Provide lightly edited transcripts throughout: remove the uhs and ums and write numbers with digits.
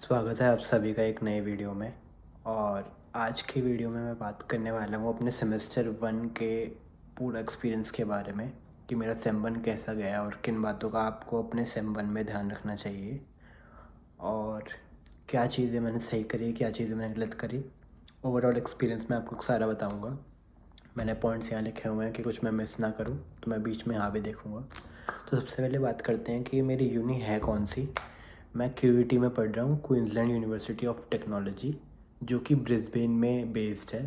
स्वागत है आप सभी का एक नए वीडियो में। और आज की वीडियो में मैं बात करने वाला हूँ अपने सेमेस्टर 1 के पूरा एक्सपीरियंस के बारे में कि मेरा सेम 1 कैसा गया और किन बातों का आपको अपने सेम 1 में ध्यान रखना चाहिए और क्या चीज़ें मैंने सही करी, क्या चीज़ें मैंने गलत करी। ओवरऑल एक्सपीरियंस मैं आपको सारा बताऊँगा। मैंने पॉइंट्स यहाँ लिखे हुए हैं कि कुछ मैं मिस ना करूँ, तो मैं बीच में यहाँ भी देखूँगा। तो सबसे पहले बात करते हैं कि मेरी यूनी है कौन सी। मैं क्यूईटी में पढ़ रहा हूँ, क्वींसलैंड यूनिवर्सिटी ऑफ टेक्नोलॉजी, जो कि ब्रिस्बेन में बेस्ड है।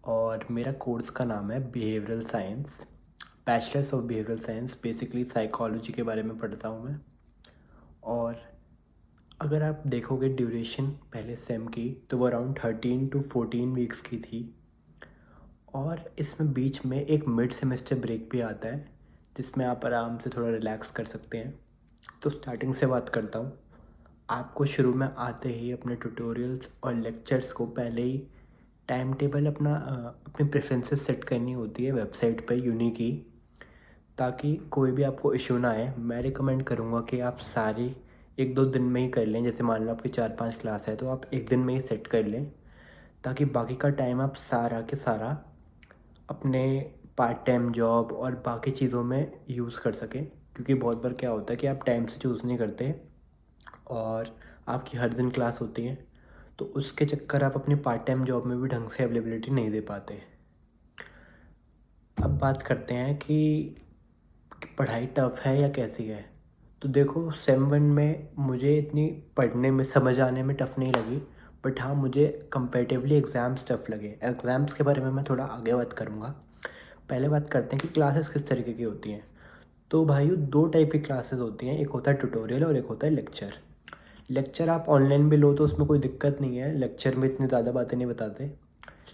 और मेरा कोर्स का नाम है behavioural science, bachelors of behavioural science. Basically psychology के बारे में पढ़ता हूँ मैं। और अगर आप देखोगे ड्यूरेशन पहले सेम की, तो वो अराउंड 13 to 14 वीक्स की थी। और इसमें बीच में एक मिड सेमेस्टर ब्रेक भी आता है जिसमें आप आराम से थोड़ा रिलैक्स कर सकते हैं। तो स्टार्टिंग से बात करता हूँ। आपको शुरू में आते ही अपने ट्यूटोरियल्स और लेक्चर्स को पहले ही टाइम टेबल अपनी प्रेफरेंसेस सेट करनी होती है वेबसाइट पे यूनी की, ताकि कोई भी आपको इशू ना आए। मैं रिकमेंड करूँगा कि आप सारी 1-2 दिन में ही कर लें। जैसे मान लो आपकी 4-5 क्लास है तो आप एक दिन में ही सेट कर लें, ताकि बाकी का टाइम आप सारा के सारा अपने पार्ट टाइम जॉब और बाकी चीज़ों में यूज़ कर सकें। क्योंकि बहुत बार क्या होता है कि आप टाइम से चूज़ नहीं करते और आपकी हर दिन क्लास होती है, तो उसके चक्कर आप अपनी पार्ट टाइम जॉब में भी ढंग से अवेलेबिलिटी नहीं दे पाते। अब बात करते हैं कि पढ़ाई टफ़ है या कैसी है। तो देखो, सेम 1 में मुझे इतनी पढ़ने में समझ आने में टफ़ नहीं लगी, बट हाँ मुझे कंपैरेटिवली एग्ज़ाम्स टफ़ लगे। एग्ज़ाम्स के बारे में मैं थोड़ा आगे बात करूँगा। पहले बात करते हैं कि क्लासेस किस तरीके की होती हैं। तो भाइयों, 2 टाइप की क्लासेस होती हैं, एक होता है ट्यूटोरियल और एक होता है लेक्चर। लेक्चर आप ऑनलाइन भी लो तो उसमें कोई दिक्कत नहीं है, लेक्चर में इतनी ज़्यादा बातें नहीं बताते।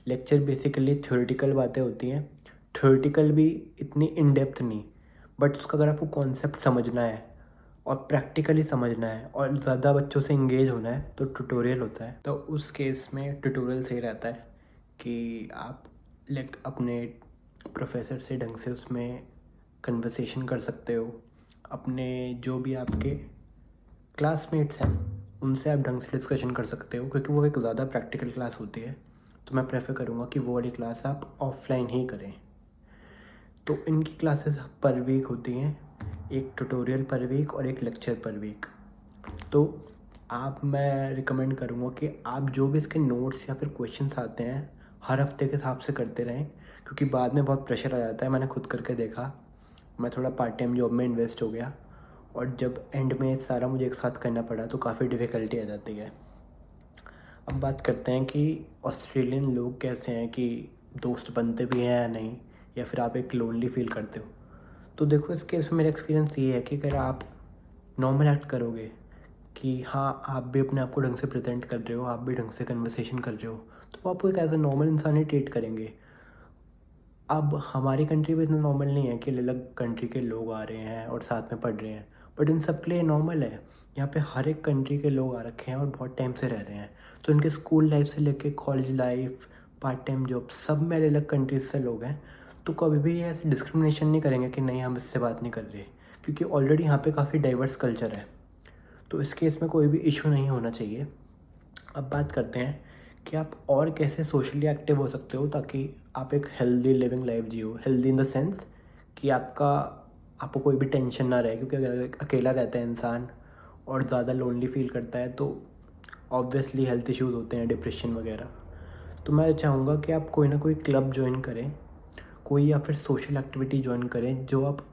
लेक्चर बेसिकली थ्योरेटिकल बातें होती हैं, थ्योरेटिकल भी इतनी इन डेप्थ नहीं, बट उसका अगर आपको कॉन्सेप्ट समझना है और प्रैक्टिकली समझना है और ज़्यादा बच्चों से इंगेज होना है तो ट्यूटोरियल होता है। तो उस केस में ट्यूटोरियल सही रहता है कि आप अपने प्रोफेसर से ढंग से उसमें कन्वर्सेशन कर सकते हो। अपने जो भी आपके क्लासमेट्स हैं उनसे आप ढंग से डिस्कशन कर सकते हो, क्योंकि वो एक ज़्यादा प्रैक्टिकल क्लास होती है। तो मैं प्रेफर करूँगा कि वो वाली क्लास आप ऑफलाइन ही करें। तो इनकी क्लासेस पर वीक होती हैं, एक ट्यूटोरियल पर वीक और एक लेक्चर पर वीक। तो मैं रिकमेंड करूँगा कि आप जो भी इसके नोट्स या फिर क्वेश्चंस आते हैं हर हफ्ते के हिसाब से करते रहें, क्योंकि बाद में बहुत प्रेशर आ जाता है। मैंने खुद करके देखा, मैं थोड़ा पार्ट टाइम जॉब में इन्वेस्ट हो गया और जब एंड में सारा मुझे एक साथ करना पड़ा तो काफ़ी डिफ़िकल्टी आ जाती है। अब बात करते हैं कि ऑस्ट्रेलियन लोग कैसे हैं, कि दोस्त बनते भी हैं या नहीं, या फिर आप एक लोनली फील करते हो। तो देखो, इस केस में मेरा एक्सपीरियंस ये है कि अगर आप नॉर्मल एक्ट करोगे कि हाँ आप भी अपने आप को ढंग से प्रेजेंट कर रहे हो, आप भी ढंग से कन्वर्सेशन कर रहे हो, तो वो आपको एक एज अ नॉर्मल इंसान ही ट्रीट करेंगे। अब हमारी कंट्री में इतना नॉर्मल नहीं है कि अलग अलग कंट्री के लोग आ रहे हैं और साथ में पढ़ रहे हैं, बट इन सब के लिए नॉर्मल है। यहाँ पे हर एक कंट्री के लोग आ रखे हैं और बहुत टाइम से रह रहे हैं। तो इनके स्कूल लाइफ से लेके college life, part time job, सब में अलग अलग कंट्रीज से लोग हैं। तो कभी भी ये ऐसे डिस्क्रिमिनेशन नहीं करेंगे कि नहीं हम इससे बात नहीं कर रहे, क्योंकि ऑलरेडी यहाँ पे काफ़ी डाइवर्स कल्चर है। तो इस केस में कोई भी इशू नहीं होना चाहिए। अब बात करते हैं कि आप और कैसे सोशली एक्टिव हो सकते हो ताकि आप एक healthy living life Jio. Healthy in the sense कि आपको कोई भी टेंशन ना रहे, क्योंकि अगर अकेला रहता है इंसान और ज़्यादा लोनली फील करता है तो ऑब्वियसली हेल्थ इश्यूज़ होते हैं, डिप्रेशन वगैरह। तो मैं चाहूँगा कि आप कोई ना कोई क्लब ज्वाइन करें, कोई या फिर सोशल एक्टिविटी ज्वाइन करें जो आप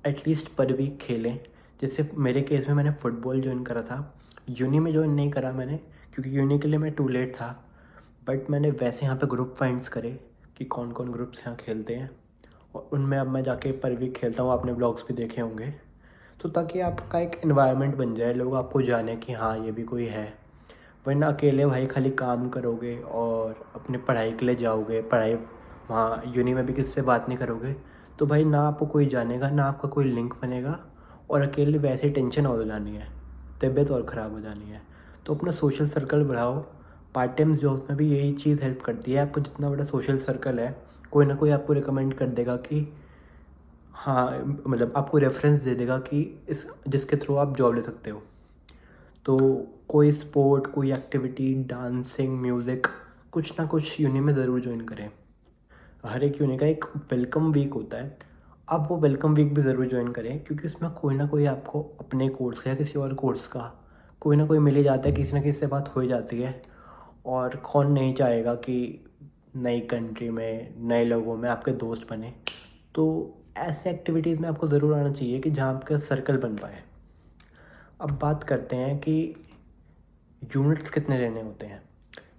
एटलीस्ट पर वीक खेलें। जैसे मेरे केस में मैंने फ़ुटबॉल ज्वाइन करा था। यूनी में ज्वाइन नहीं करा मैंने, क्योंकि यूनी के लिए मैं टू लेट था। बट मैंने वैसे यहाँ पे ग्रुप फाइंड्स करे कि कौन कौन ग्रुप्स यहाँ खेलते हैं, और उनमें अब मैं जाके पर वीक खेलता हूँ। आपने ब्लॉग्स भी देखे होंगे। तो ताकि आपका एक इन्वायरमेंट बन जाए, लोग आपको जाने कि हाँ ये भी कोई है। वरना अकेले भाई खाली काम करोगे और अपने पढ़ाई के लिए जाओगे, पढ़ाई वहाँ यूनी में भी किसी से बात नहीं करोगे, तो भाई ना आपको कोई जानेगा, ना आपका कोई लिंक बनेगा, और अकेले वैसे ही टेंशन और हो जानी है, तबीयत और ख़राब हो जानी है। तो अपना सोशल सर्कल बढ़ाओ। पार्ट टाइम जॉब्स में भी यही चीज़ हेल्प करती है। आपको जितना बड़ा सोशल सर्कल है, कोई ना कोई आपको रिकमेंड कर देगा कि हाँ, मतलब आपको रेफरेंस दे देगा कि इस जिसके थ्रू आप जॉब ले सकते हो। तो कोई स्पोर्ट, कोई एक्टिविटी, डांसिंग, म्यूज़िक, कुछ ना कुछ यूनि में ज़रूर ज्वाइन करें। हर एक यूनि का एक वेलकम वीक होता है, आप वो वेलकम वीक भी ज़रूर ज्वाइन करें, क्योंकि उसमें कोई ना कोई आपको अपने कोर्स या किसी और कोर्स का कोई ना कोई मिल ही जाता है, किसी ना किसी से बात हो ही जाती है। और कौन नहीं चाहेगा कि नई कंट्री में नए लोगों में आपके दोस्त बने। तो ऐसे एक्टिविटीज़ में आपको ज़रूर आना चाहिए कि जहाँ आपका सर्कल बन पाए। अब बात करते हैं कि यूनिट्स कितने लेने होते हैं।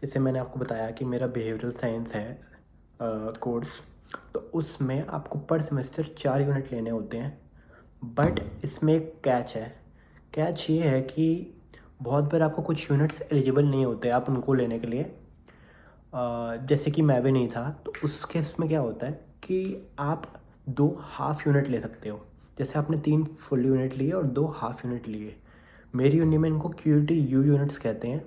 जैसे मैंने आपको बताया कि मेरा बिहेवियरल साइंस है कोर्स, तो उसमें आपको पर सेमेस्टर 4 यूनिट लेने होते हैं। बट इसमें एक कैच है। कैच ये है कि बहुत बार आपको कुछ यूनिट्स एलिजिबल नहीं होते आप उनको लेने के लिए। जैसे कि मैं भी नहीं था, तो उस केस में क्या होता है कि आप 2 हाफ़ यूनिट ले सकते हो। जैसे आपने 3 फुल यूनिट लिए और 2 हाफ़ यूनिट लिए। मेरी यूनि में इनको क्यूटी यू यूनिट्स कहते हैं।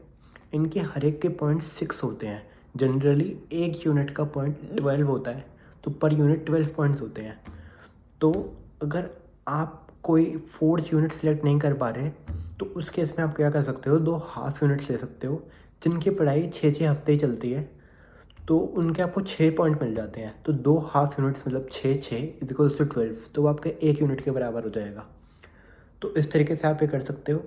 इनके हर एक के पॉइंट 6 होते हैं। जनरली एक यूनिट का पॉइंट 12 होता है, तो पर यूनिट 12 पॉइंट्स होते हैं। तो अगर आप कोई 4th यूनिट सेलेक्ट नहीं कर पा रहे, तो उस केस में आप क्या कर सकते हो, 2 हाफ़ यूनिट्स ले सकते हो, जिनकी पढ़ाई 6-6 हफ्ते ही चलती है। तो उनके आपको 6 पॉइंट मिल जाते हैं। तो 2 हाफ़ यूनिट्स मतलब 6-6 इक्वल्स टू 12, तो वो आपके 1 यूनिट के बराबर हो जाएगा। तो इस तरीके से आप ये कर सकते हो।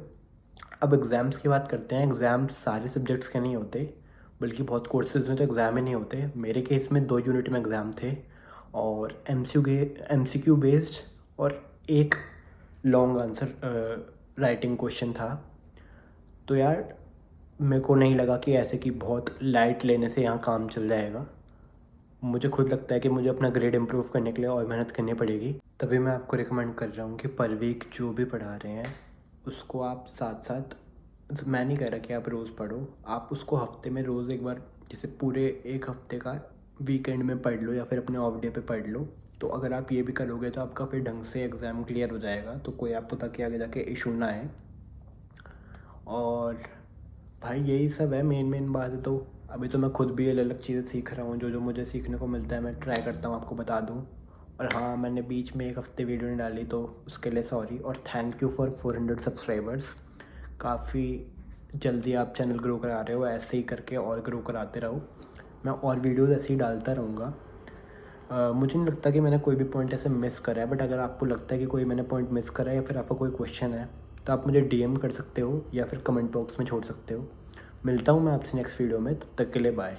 अब एग्ज़ाम्स की बात करते हैं। एग्ज़ाम्स सारे सब्जेक्ट्स के नहीं होते, बल्कि बहुत कोर्सेज़ में तो एग्ज़ाम ही नहीं होते। मेरे केस में 2 यूनिट में एग्ज़ाम थे, और MCQ बेस्ड, और एक लॉन्ग आंसर राइटिंग क्वेश्चन था। तो यार मेरे को नहीं लगा कि ऐसे कि बहुत लाइट लेने से यहाँ काम चल जाएगा। मुझे खुद लगता है कि मुझे अपना ग्रेड इम्प्रूव करने के लिए और मेहनत करनी पड़ेगी। तभी मैं आपको रिकमेंड कर रहा हूँ कि पर वीक जो भी पढ़ा रहे हैं उसको आप साथ साथ, मैं नहीं कह रहा कि आप रोज़ पढ़ो, आप उसको हफ्ते में रोज़ एक बार, जैसे पूरे एक हफ्ते का वीकेंड में पढ़ लो या फिर अपने ऑफ डे पे पढ़ लो। तो अगर आप ये भी करोगे तो आपका फिर ढंग से एग्ज़ाम क्लियर हो जाएगा, तो कोई आपको ताकि आगे जाके इशू ना आए। और भाई यही सब है, मेन बात है। तो अभी तो मैं खुद भी अलग अलग चीज़ें सीख रहा हूँ, जो जो मुझे सीखने को मिलता है मैं ट्राई करता हूँ आपको बता दूँ। और हाँ, मैंने बीच में एक हफ्ते वीडियो नहीं डाली, तो उसके लिए सॉरी। और थैंक यू फॉर 400 सब्सक्राइबर्स। काफ़ी जल्दी आप चैनल ग्रो करा रहे हो, ऐसे ही करके और ग्रो कराते रहो। मैं और वीडियोज़ ऐसे ही डालता रहूँगा। मुझे नहीं लगता कि मैंने कोई भी पॉइंट ऐसे मिस करा है, बट अगर आपको लगता है कि कोई मैंने पॉइंट मिस करा है या फिर आपका कोई क्वेश्चन है, तो आप मुझे DM कर सकते हो या फिर कमेंट बॉक्स में छोड़ सकते हो। मिलता हूँ मैं आपसे नेक्स्ट वीडियो में, तब तक के लिए बाय।